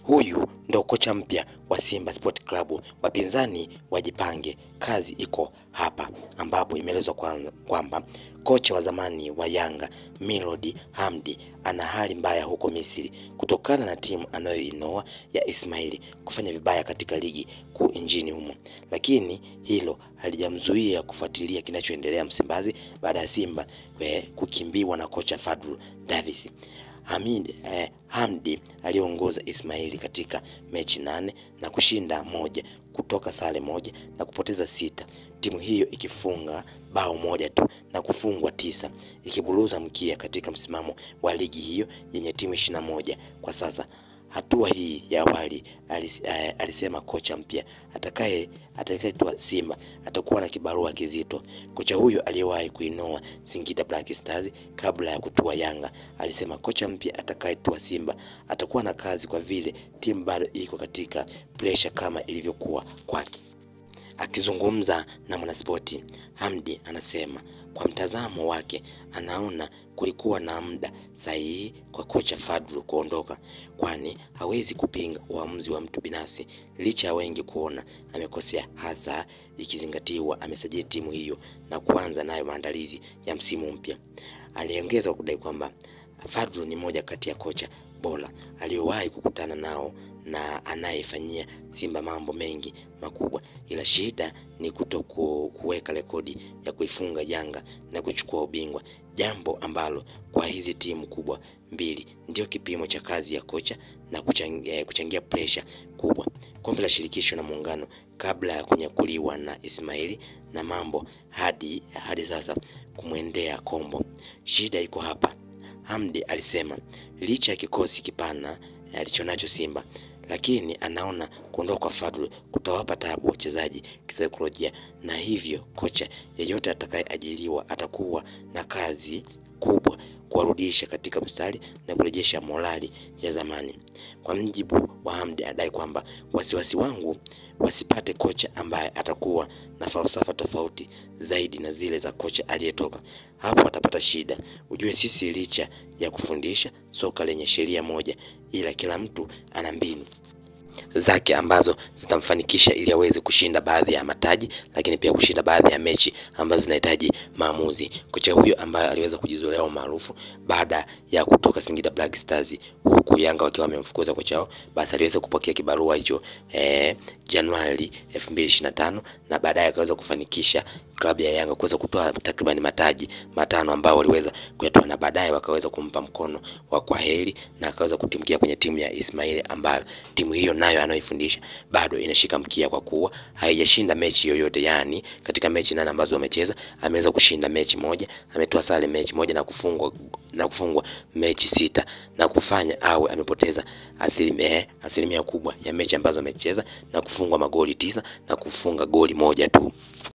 Huyu ndo kocha mpya wa Simba Sport Club. Wapinzani wajipange, kazi iko hapa, ambapo imeelezwa kwamba kocha wa zamani wa Yanga Miloud Hamdi ana hali mbaya huko Misri kutokana na timu anayoinoa ya Ismaili kufanya vibaya katika ligi kuu nchini humo, lakini hilo halijamzuia kufuatilia kinachoendelea Msimbazi baada ya Simba kukimbiwa na kocha Fadlu Davis. Hamdi aliongoza Ismaili katika mechi 8 na kushinda 1, kutoka sare 1 na kupoteza 6. Timu hiyo ikifunga bao 1 tu na kufungwa 9, ikiburuza mkia katika msimamo wa ligi hiyo yenye timu 21 kwa sasa. Hatua hii ya awali alisema kocha mpya atakayetoa Simba atakuwa na kibarua kizito. Kocha huyo aliyewahi kuinoa Singida Black Stars kabla ya kutua Yanga alisema kocha mpya atakayetoa Simba atakuwa na kazi kwa vile timu bado iko katika pressure kama ilivyokuwa kwake. Akizungumza na Mwanaspoti, Hamdi anasema kwa mtazamo wake anaona kulikuwa na muda sahihi kwa kocha Fadlu kuondoka, kwani hawezi kupinga uamuzi wa mtu binafsi licha ya wengi kuona amekosea, hasa ikizingatiwa amesajili timu hiyo na kuanza nayo maandalizi ya msimu mpya. Aliongeza kudai kwamba Fadlu ni moja kati ya kocha bora aliyowahi kukutana nao na anayefanyia Simba mambo mengi makubwa, ila shida ni kuweka rekodi ya kuifunga Yanga na kuchukua ubingwa, jambo ambalo kwa hizi timu kubwa mbili ndio kipimo cha kazi ya kocha na kuchangia pressure kubwa. Kombe la shirikisho na muungano kabla ya kunyakuliwa na Ismaili na mambo hadi sasa kumwendea kombo. Shida iko hapa, Hamdi alisema, licha ya kikosi kipana alichonacho Simba, lakini anaona kuondoka kwa Fadlu kutawapa tabu wachezaji kisaikolojia, na hivyo kocha yeyote atakayeajiriwa atakuwa na kazi kubwa kuwarudisha katika mstari na kurejesha morali ya zamani. Kwa mjibu wa Hamdi, adai kwamba wasiwasi wangu wasipate kocha ambaye atakuwa na falsafa tofauti zaidi na zile za kocha aliyetoka. Hapo atapata shida. Ujue sisi licha ya kufundisha soka lenye sheria moja, ila kila mtu ana mbinu zake ambazo zitamfanikisha ili aweze kushinda baadhi ya mataji, lakini pia kushinda baadhi ya mechi ambazo zinahitaji maamuzi. Kocha huyo ambaye aliweza kujizolea umaarufu baada ya kutoka Singida Black Stars, huku Yanga wakiwa wamemfukuza kocha wao, basi aliweza kupokea kibarua hicho Januari 2025, na baadaye akaweza kufanikisha klabu ya Yanga kuweza kutoa takriban mataji 5 ambao waliweza kuyatoa, na baadaye wakaweza kumpa mkono wa kwaheri na akaweza kutimkia kwenye timu ya Ismaili, ambayo timu hiyo nayo anaoifundisha bado inashika mkia kwa kuwa haijashinda mechi yoyote. Yani katika mechi 8 ambazo amecheza ameweza kushinda mechi 1, ametoa sare mechi 1 na kufungwa mechi 6, na kufanya awe amepoteza asilimia kubwa ya mechi ambazo amecheza na kufungwa magoli 9 na kufunga goli 1 tu.